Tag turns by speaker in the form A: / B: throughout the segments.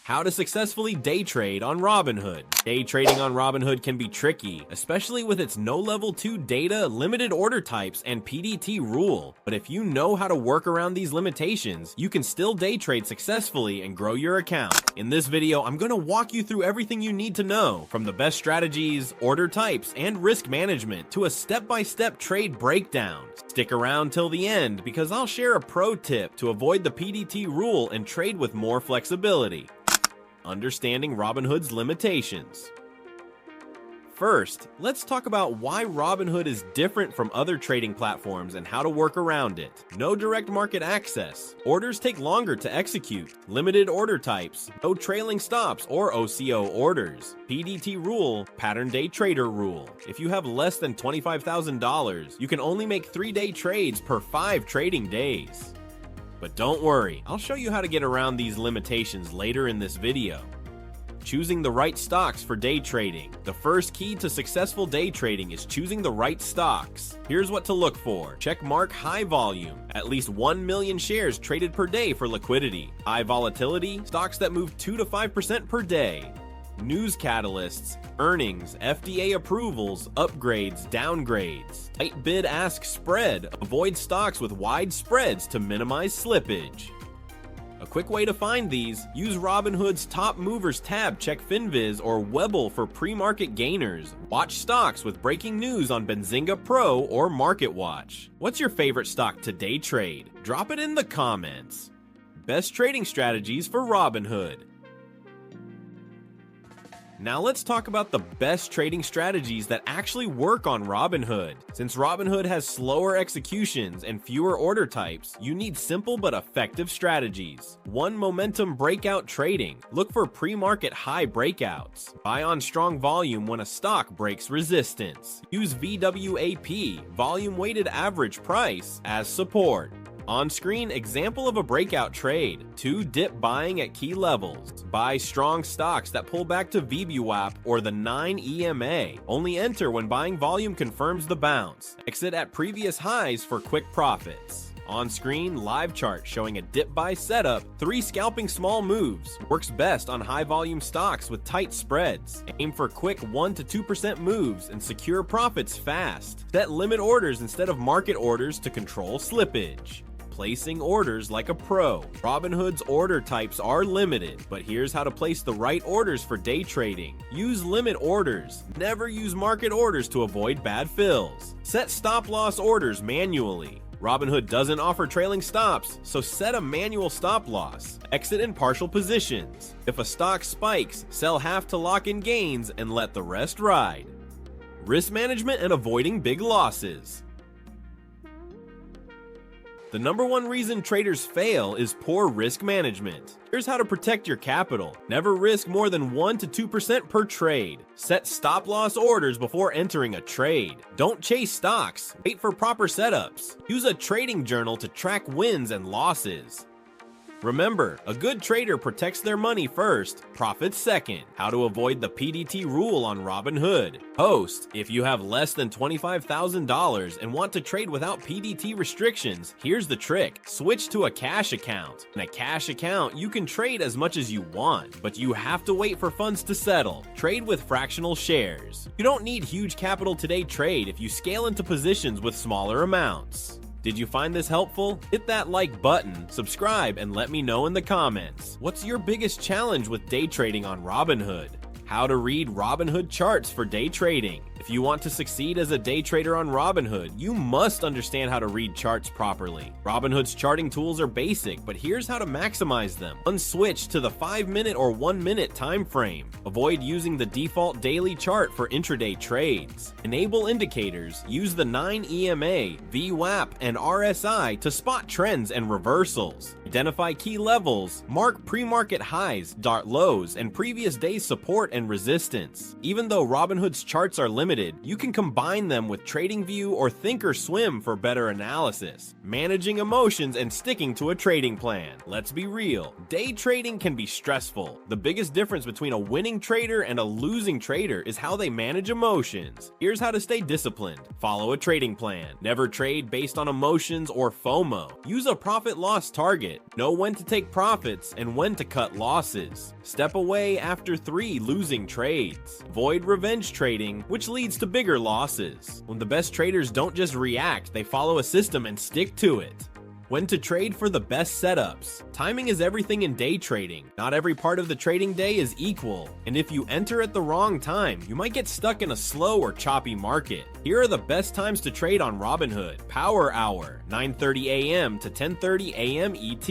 A: How to successfully day trade on Robinhood. Day trading on Robinhood can be tricky, especially with its no level 2 data, limited order types, and PDT rule. But if you know how to work around these limitations, you can still day trade successfully and grow your account. In this video, I'm going to walk you through everything you need to know, from the best strategies, order types, and risk management to a step-by-step trade breakdown. Stick around till the end because I'll share a pro tip to avoid the PDT rule and trade with more flexibility. Understanding Robinhood's limitations. First, let's talk about why Robinhood is different from other trading platforms and how to work around it. No direct market access. Orders take longer to execute. Limited order types. No trailing stops or OCO orders. PDT rule, pattern day trader rule. If you have less than $25,000, you can only make 3-day trades per 5 trading days. But don't worry, I'll show you how to get around these limitations later in this video. Choosing the right stocks for day trading. The first key to successful day trading is choosing the right stocks. Here's what to look for. Check mark high volume, at least 1 million shares traded per day for liquidity. High volatility, stocks that move 2 to 5% per day. News catalysts, earnings, FDA approvals, upgrades, downgrades. Tight bid-ask spread. Avoid stocks with wide spreads to minimize slippage. A quick way to find these, use Robinhood's Top Movers tab, check FinViz or Webble for pre-market gainers. Watch stocks with breaking news on Benzinga Pro or MarketWatch. What's your favorite stock to day trade? Drop it in the comments. Best trading strategies for Robinhood. Now let's talk about the best trading strategies that actually work on Robinhood. Since Robinhood has slower executions and fewer order types, you need simple but effective strategies. 1. Momentum breakout trading. Look for pre-market high breakouts. Buy on strong volume when a stock breaks resistance. Use VWAP, volume weighted average price, as support. On-screen example of a breakout trade. 2. Dip buying at key levels. Buy strong stocks that pull back to VWAP or the 9 EMA. Only enter when buying volume confirms the bounce. Exit at previous highs for quick profits. On-screen live chart showing a dip buy setup. 3. Scalping small moves. Works best on high volume stocks with tight spreads. Aim for quick 1 to 2% moves and secure profits fast. Set limit orders instead of market orders to control slippage. Placing orders like a pro. Robinhood's order types are limited, but here's how to place the right orders for day trading. Use limit orders. Never use market orders to avoid bad fills. Set stop loss orders manually. Robinhood doesn't offer trailing stops, so set a manual stop loss. Exit in partial positions. If a stock spikes, sell half to lock in gains and let the rest ride. Risk management and avoiding big losses. The number one reason traders fail is poor risk management. Here's how to protect your capital. Never risk more than 1 to 2% per trade. Set stop loss orders before entering a trade. Don't chase stocks. Wait for proper setups. Use a trading journal to track wins and losses. Remember, a good trader protects their money first, profits second. How to avoid the PDT rule on Robinhood. Host, if you have less than $25,000 and want to trade without PDT restrictions, here's the trick. Switch to a cash account. In a cash account, you can trade as much as you want, but you have to wait for funds to settle. Trade with fractional shares. You don't need huge capital to day trade if you scale into positions with smaller amounts. Did you find this helpful? Hit that like button, subscribe, and let me know in the comments. What's your biggest challenge with day trading on Robinhood? How to read Robinhood charts for day trading. If you want to succeed as a day trader on Robinhood, you must understand how to read charts properly. Robinhood's charting tools are basic, but here's how to maximize them. Unswitch to the 5-minute or 1-minute time frame. Avoid using the default daily chart for intraday trades. Enable indicators. Use the 9 EMA, VWAP, and RSI to spot trends and reversals. Identify key levels. Mark pre-market highs, dart lows, and previous day's support and resistance. Even though Robinhood's charts are limited, you can combine them with TradingView or Thinkorswim for better analysis. Managing emotions and sticking to a trading plan. Let's be real, day trading can be stressful. The biggest difference between a winning trader and a losing trader is how they manage emotions. Here's how to stay disciplined. Follow a trading plan. Never trade based on emotions or FOMO. Use a profit loss target. it. Know when to take profits and when to cut losses. Step away after 3 losing trades. Avoid revenge trading, which leads to bigger losses. When the best traders don't just react, they follow a system and stick to it. When to trade for the best setups. Timing is everything in day trading. Not every part of the trading day is equal, and if you enter at the wrong time, you might get stuck in a slow or choppy market. Here are the best times to trade on Robinhood. Power Hour, 9:30 a.m. to 10:30 a.m. ET.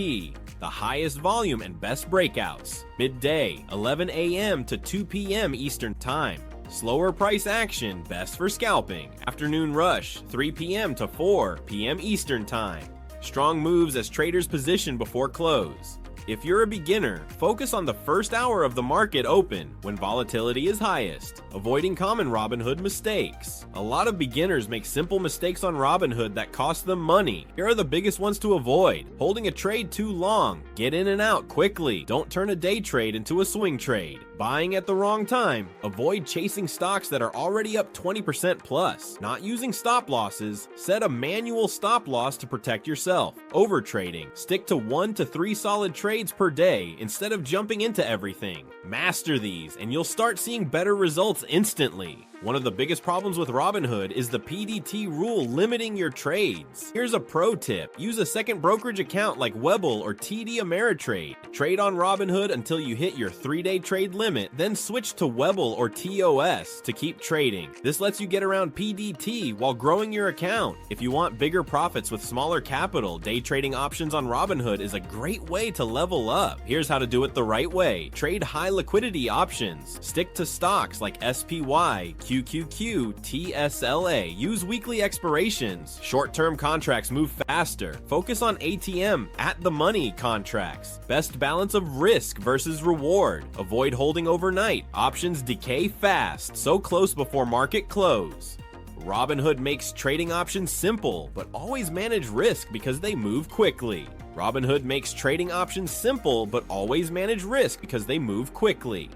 A: The highest volume and best breakouts. Midday, 11 a.m. to 2 p.m. Eastern Time. Slower price action, best for scalping. Afternoon rush, 3 p.m. to 4 p.m. Eastern Time. Strong moves as traders position before close. If you're a beginner, focus on the first hour of the market open when volatility is highest, avoiding common Robinhood mistakes. A lot of beginners make simple mistakes on Robinhood that cost them money. Here are the biggest ones to avoid. Holding a trade too long. Get in and out quickly. Don't turn a day trade into a swing trade. Buying at the wrong time. Avoid chasing stocks that are already up 20% plus. Not using stop losses. Set a manual stop loss to protect yourself. Overtrading. Stick to 1 to 3 solid trades per day instead of jumping into everything. Master these and you'll start seeing better results instantly. One of the biggest problems with Robinhood is the PDT rule limiting your trades. Here's a pro tip. Use a second brokerage account like Webull or TD Ameritrade. Trade on Robinhood until you hit your 3-day trade limit, then switch to Webull or TOS to keep trading. This lets you get around PDT while growing your account. If you want bigger profits with smaller capital, day trading options on Robinhood is a great way to level up. Here's how to do it the right way. Trade high liquidity options. Stick to stocks like SPY, QQQ, TSLA. Use weekly expirations. Short-term contracts move faster. Focus on ATM, at-the-money contracts. Best balance of risk versus reward. Avoid holding overnight. Options decay fast, so close before market close. Robinhood makes trading options simple, but always manage risk because they move quickly. Robinhood makes trading options simple, but always manage risk because they move quickly.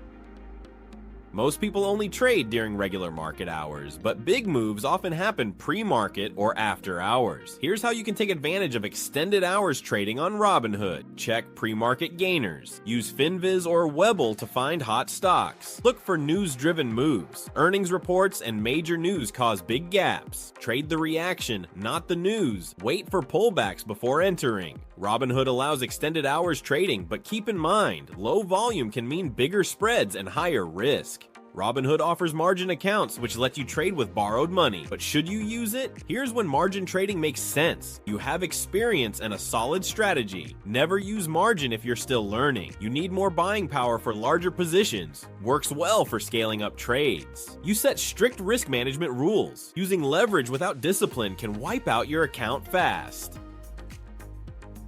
A: Most people only trade during regular market hours, but big moves often happen pre-market or after hours. Here's how you can take advantage of extended hours trading on Robinhood. Check pre-market gainers. Use FinViz or Webull to find hot stocks. Look for news-driven moves. Earnings reports and major news cause big gaps. Trade the reaction, not the news. Wait for pullbacks before entering. Robinhood allows extended hours trading, but keep in mind, low volume can mean bigger spreads and higher risk. Robinhood offers margin accounts, which let you trade with borrowed money. But should you use it? Here's when margin trading makes sense. You have experience and a solid strategy. Never use margin if you're still learning. You need more buying power for larger positions. Works well for scaling up trades. You set strict risk management rules. Using leverage without discipline can wipe out your account fast.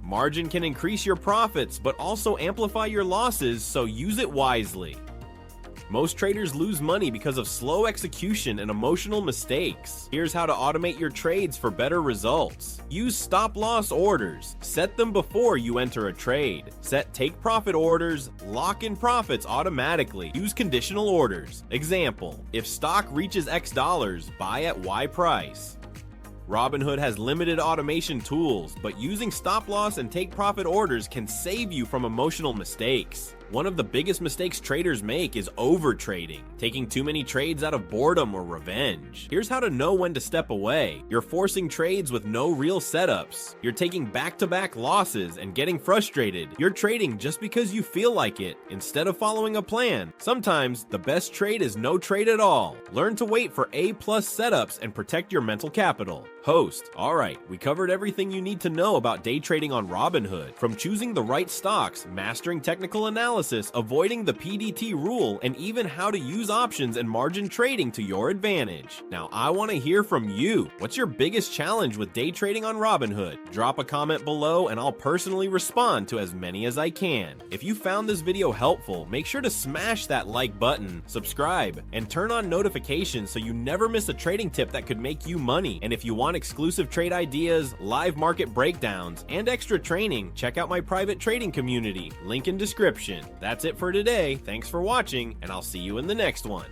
A: Margin can increase your profits, but also amplify your losses, so use it wisely. Most traders lose money because of slow execution and emotional mistakes. Here's how to automate your trades for better results. Use stop loss orders. Set them before you enter a trade. Set take profit orders. Lock in profits automatically. Use conditional orders. Example, if stock reaches X dollars, buy at Y price. Robinhood has limited automation tools, but using stop loss and take profit orders can save you from emotional mistakes. One of the biggest mistakes traders make is overtrading, taking too many trades out of boredom or revenge. Here's how to know when to step away. You're forcing trades with no real setups. You're taking back-to-back losses and getting frustrated. You're trading just because you feel like it, instead of following a plan. Sometimes, the best trade is no trade at all. Learn to wait for A-plus setups and protect your mental capital. Host. Alright, we covered everything you need to know about day trading on Robinhood, from choosing the right stocks, mastering technical analysis, avoiding the PDT rule, and even how to use options and margin trading to your advantage. Now, I want to hear from you. What's your biggest challenge with day trading on Robinhood? Drop a comment below and I'll personally respond to as many as I can. If you found this video helpful, make sure to smash that like button, subscribe, and turn on notifications so you never miss a trading tip that could make you money. And if you want exclusive trade ideas, live market breakdowns, and extra training, check out my private trading community, link in description. That's it for today. Thanks for watching, and I'll see you in the next one.